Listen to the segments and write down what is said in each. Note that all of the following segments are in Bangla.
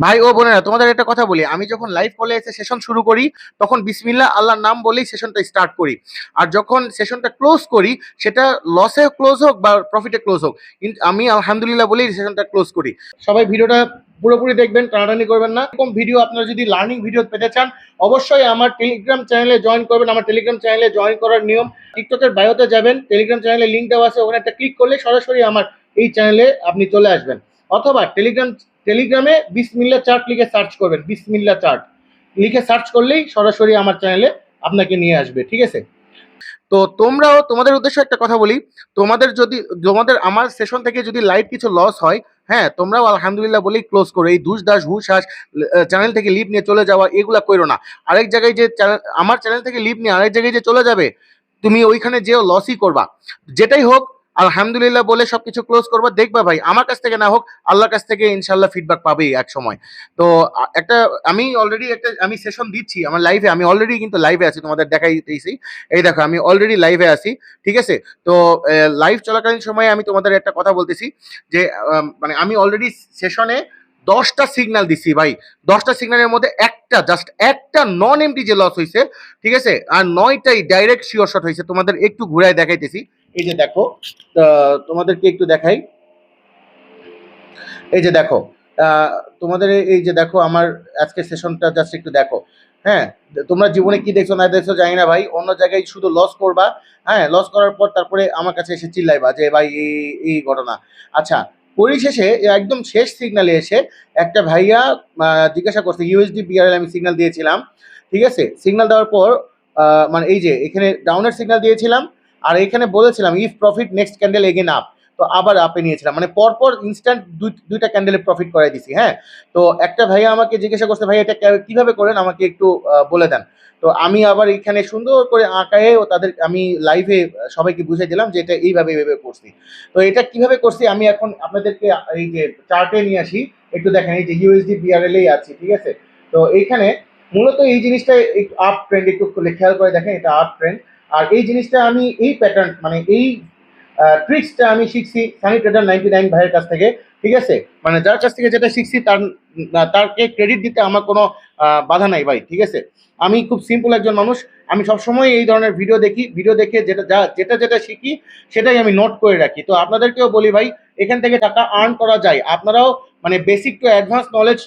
ভাই ও বোনেরা, তোমাদের একটা কথা বলি, আমি যখন লাইভ কলে এসে সেশন শুরু করি তখন বিসমিল্লাহ আল্লাহর নাম বলেই সেশনটা স্টার্ট করি। আর যখন সেশনটা ক্লোজ করি, সেটা লসে ক্লোজ হোক বা প্রফিটে ক্লোজ হোক, কিন্তু আমি আলহামদুলিল্লাহ বলেই সেশনটা ক্লোজ করি। সবাই ভিডিওটা পুরোপুরি দেখবেন, টানাটানি করবেন না। এরকম ভিডিও আপনারা যদি লার্নিং ভিডিও পেতে চান, অবশ্যই আমার টেলিগ্রাম চ্যানেলে জয়েন করবেন। আমার টেলিগ্রাম চ্যানেলে জয়েন করার নিয়ম, টিকটকের বায়োতে যাবেন, টেলিগ্রাম চ্যানেলে লিঙ্ক দেওয়া আছে, ওখানে একটা ক্লিক করলে সরাসরি আমার এই চ্যানেলে আপনি চলে আসবেন। অথবা টেলিগ্রামে বিসমিল্লা চার্ট লিখে সার্চ করবেন, বিসমিল্লা চার্ট লিখে সার্চ করলেই সরাসরি আমার চ্যানেলে আপনাকে নিয়ে আসবে, ঠিক আছে? তো তোমরাও, তোমাদের উদ্দেশ্যে একটা কথা বলি, তোমাদের আমার সেশন থেকে যদি লাইভ কিছু লস হয়, হ্যাঁ, তোমরাও আলহামদুলিল্লাহ বলেই ক্লোজ করো। এই দুষ দাস হুশ হাস চ্যানেল থেকে লিভ নিয়ে চলে যাওয়া, এগুলা করো না। আরেক জায়গায় যে আমার চ্যানেল থেকে লিভ নিয়ে আরেক জায়গায় যে চলে যাবে, তুমি ওইখানে যেও লসই করবা। যেটাই হোক আলহামদুলিল্লাহ বলে সবকিছু ক্লোজ করবা। দেখবা ভাই, আমার কাছ থেকে না হোক, আল্লাহর কাছ থেকে ইনশাল্লাহ ফিডব্যাক পাবেই এক সময়। তো একটা আমি সেশন দিচ্ছি আমার লাইভে, আমি অলরেডি কিন্তু লাইভে আছি, তোমাদের দেখাই দিতেছি। এই দেখো, আমি অলরেডি লাইভে আছি, ঠিক আছে? তো লাইভ চলাকালীন সময়ে আমি তোমাদের একটা কথা বলতেছি যে মানে আমি অলরেডি সেশনে 10টা সিগন্যাল দিছি ভাই। 10টা সিগন্যালের মধ্যে জাস্ট একটা নন এমটি যে লস হয়েছে, ঠিক আছে? আর 9টাই ডাইরেক্ট শিওর শট হয়েছে। তোমাদের একটু ঘুরায় দেখাইতেছি। এই যে দেখো, তোমাদেরকে একটু দেখাই। এই যে দেখো, তোমাদের এই যে দেখো আমার আজকে সেশনটা জাস্ট একটু দেখো। হ্যাঁ, তোমরা জীবনে কি দেখছো না দেখছো জানি না ভাই, অন্য জায়গায় শুধু লস করবা। হ্যাঁ, লস করার পর তারপরে আমার কাছে এসে চিল্লাইবা যে ভাই এই এই ঘটনা। আচ্ছা, পরিশেষে একদম শেষ সিগনালে এসে একটা ভাইয়া জিজ্ঞাসা করছে ইউএসডি বিআরএল আমি সিগন্যাল দিয়েছিলাম, ঠিক আছে? সিগন্যাল দেওয়ার পর মানে এই যে এখানে ডাউনের সিগন্যাল দিয়েছিলাম, আর এখানে বলেছিলাম if profit next candle again up, তো আবার আপে নিয়েছিলাম, মানে পরপর ইনস্ট্যান্ট দুইটা ক্যান্ডেলে প্রফিট করাই দিছি। হ্যাঁ, তো একটা ভাইয়া আমাকে জিজ্ঞাসা করছে ভাই এটা কিভাবে করেন, আমাকে একটু বলে দেন। তো আমি আবার এখানে সুন্দর করে আঁকায়ে ও তাদের আমি লাইভে সবাইকে বুঝিয়ে দিলাম যে এটা এইভাবে করছি। তো এটা কিভাবে করছি আমি এখন আপনাদেরকে এই যে চার্টে নিয়ে আসি, একটু দেখেন। এই যে ইউএসডি বিআরএল এই আছে, ঠিক আছে? তো এইখানে মূলত এই জিনিসটা একটু আপ ট্রেন্ড, একটু খেয়াল করে দেখেন, এটা আপ ট্রেন্ড। আর এই জিনিসটা আমি এই প্যাটার্ন মানে এই ট্রিক্সটা আমি শিখছি সানি ট্রেডার 99 ভাইয়ের কাছ থেকে, ঠিক আছে? মানে যার কাছ থেকে যেটা শিখছি তারকে ক্রেডিট দিতে আমার কোনো বাধা নাই ভাই, ঠিক আছে? আমি খুব সিম্পল একজন মানুষ। আমি সবসময় এই ধরনের ভিডিও দেখে যেটা শিখি সেটাই আমি নোট করে রাখি। তো আপনাদেরকেও বলি ভাই, এখান থেকে টাকা আর্ন করা যায়। আপনারাও মানে basic to advance knowledge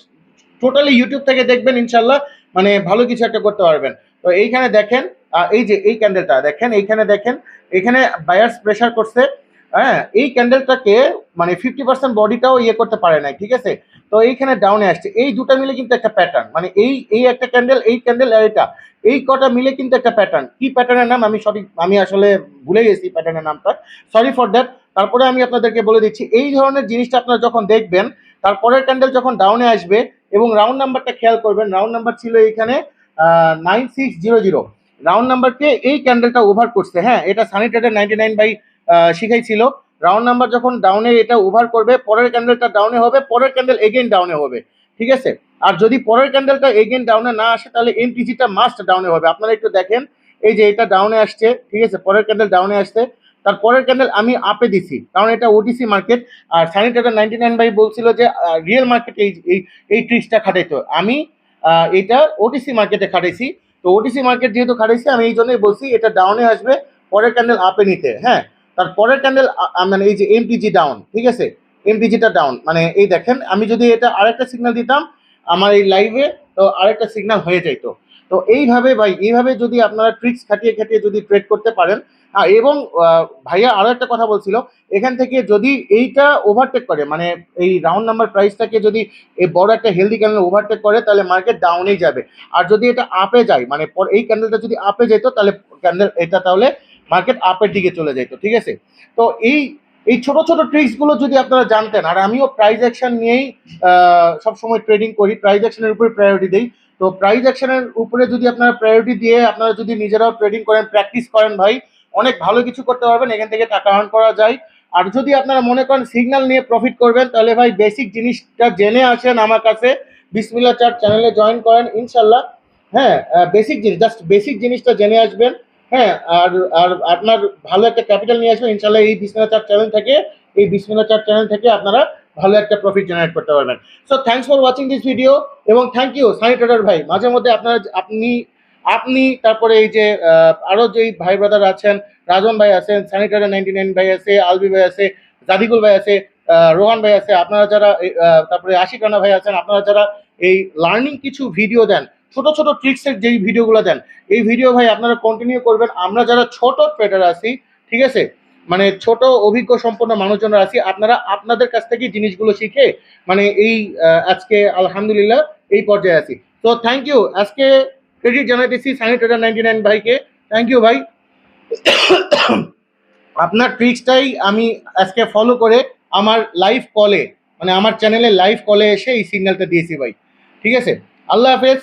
totally YouTube থেকে দেখবেন, ইনশাল্লাহ মানে ভালো কিছু একটা করতে পারবেন। তো এইখানে দেখেন, এই যে এই ক্যান্ডেলটা দেখেন, এইখানে দেখেন, এখানে বায়ার্স প্রেসার করছে। হ্যাঁ, এই ক্যান্ডেলটাকে মানে 50% বডিটাও ইয়ে করতে পারে নাই, ঠিক আছে? তো এইখানে ডাউনে আসছে, এই দুটা মিলে কিন্তু একটা প্যাটার্ন, মানে এই এই একটা ক্যান্ডেল, এই ক্যান্ডেল আর এটা, এই কটা মিলে কিন্তু একটা প্যাটার্ন। কি প্যাটার্নের নাম আমি আসলে ভুলে গেছি প্যাটার্নের নামটা, সরি ফর দ্যাট। তারপরে আমি আপনাদেরকে বলে দিচ্ছি, এই ধরনের জিনিসটা আপনারা যখন দেখবেন, তারপরের ক্যান্ডেল যখন ডাউনে আসবে এবং রাউন্ড নাম্বারটা খেয়াল করবেন, রাউন্ড নাম্বার ছিল এইখানে 9600, রাউন্ড নাম্বারকে এই ক্যান্ডেলটা ওভার করছে। হ্যাঁ, এটা সানি ট্রেডার 99 বাই শিখাইছিল। রাউন্ড নাম্বার যখন ডাউনে এটা ওভার করবে, পরের ক্যান্ডেলটা ডাউনে হবে, পরের ক্যান্ডেল এগেইন ডাউনে হবে, ঠিক আছে? আর যদি পরের ক্যান্ডেলটা এগেইন ডাউনে না আসে, তাহলে এমটিজিটা মাস্ট ডাউনে হবে। আপনারা একটু দেখেন, এই যে এটা ডাউনে আসছে, ঠিক আছে? পরের ক্যান্ডেল ডাউনে আসছে, তার পরের ক্যান্ডেল আমি আপে দিছি, কারণ এটা ওটিসি মার্কেট। আর সানি ট্রেডার 99 বাই বলছিল যে রিয়েল মার্কেট এই ট্রিক্সটা খাটাইতো, আমি এটা ওটিসি মার্কেটে খাটাইছি। তো ওটিসি মার্কেট যেহেতু খাটাইছি, আমি এই জন্যই বলছি এটা ডাউনে আসবে, পরের ক্যান্ডেল আপে নিতে। হ্যাঁ, তার পরের ক্যান্ডেল মানে এই যে এমটিজি ডাউন, ঠিক আছে? এমটিজিটা ডাউন, মানে এই দেখেন, আমি যদি এটা আরেকটা সিগন্যাল দিতাম আমার এই লাইভে, তো আরেকটা সিগন্যাল হয়ে যাইতো। তো এইভাবে ভাই, এইভাবে যদি আপনারা ট্রিক্স খাটিয়ে যদি ট্রেড করতে পারেন। এবং ভাইয়া আরো একটা কথা বলছিল, এখান থেকে যদি এইটা ওভারটেক করে, মানে এই রাউন্ড নাম্বার প্রাইসটাকে যদি এই বড় একটা হেলদি ক্যান্ডেল ওভারটেক করে, তাহলে মার্কেট ডাউনেই যাবে। আর যদি এটা আপে যায়, মানে এই ক্যান্ডেলটা যদি আপে যেত, তাহলে তাহলে মার্কেট আপের দিকে চলে যেত, ঠিক আছে? তো এই এই ছোট ছোট ট্রিক্সগুলো যদি আপনারা জানতেন, আর আমিও প্রাইস অ্যাকশন নিয়েই সবসময় ট্রেডিং করি, প্রাইস অ্যাকশনের উপরে প্রায়োরিটি দিই। তো প্রাইস অ্যাকশনের উপরে যদি আপনারা প্রায়োরিটি দিয়ে আপনারা যদি নিজেরাও ট্রেডিং করেন, প্র্যাকটিস করেন ভাই, অনেক ভালো কিছু করতে পারবেন, এখান থেকে টাকা আর্ন করা যায়। আর যদি আপনারা মনে করেন সিগন্যাল নিয়ে প্রফিট করবেন, তাহলে ভাই বেসিক জিনিসটা জেনে আসেন আমার কাছে, বিসমিল্লাহ চার্ট চ্যানেলে জয়েন করেন, ইনশাল্লাহ। হ্যাঁ, বেসিক জিনিস, জাস্ট বেসিক জিনিসটা জেনে আসবেন। হ্যাঁ, আর আর আপনার ভালো একটা ক্যাপিটাল নিয়ে আসবেন, ইনশাল্লাহ। এই বিসমিল্লাহ চার্ট চ্যানেল থেকে আপনারা ভালো একটা প্রফিট জেনারেট করতে পারবেন। So thanks for watching this video, এবং থ্যাংক ইউ সানি ট্রেডার ভাই। মাঝে মধ্যে আপনি তারপরে এই যে আরো যেই ভাই ব্রাদার আছেন, রাজন ভাই আছেন, সানি ট্রেডার 99 ভাই আছে, আলবি ভাই আছে, জাদিকুল ভাই আছে, রোহান ভাই আছে, আপনারা যারা তারপরে আশিক রানা ভাই আছেন, আপনারা যারা এই লার্নিং কিছু ভিডিও দেন, ছোট ছোট ট্রিক্সের যেই ভিডিওগুলো দেন, এই ভিডিও ভাই আপনারা কন্টিনিউ করবেন। আমরা যারা ছোট ট্রেডার আছি, ঠিক আছে, মানে ছোট অভিজ্ঞ সম্পন্ন মানুষজনরা আছি, আপনারা আপনাদের কাছ থেকে জিনিসগুলো শিখে মানে এই আজকে আলহামদুলিল্লাহ এই পর্যায়ে আছি। তো থ্যাংক ইউ, আজকে ক্রেডিট জানাইতেছি সানি ট্রেডার 99 ভাইকে। থ্যাংক ইউ ভাই। আপনার ট্রিক্সটাই আমি আজকে ফলো করে আমার লাইভ কলে, মানে আমার চ্যানেলে লাইভ কলে এসে এই সিগন্যালটা দিয়েছি ভাই। ঠিক আছে, আল্লাহ হাফেজ।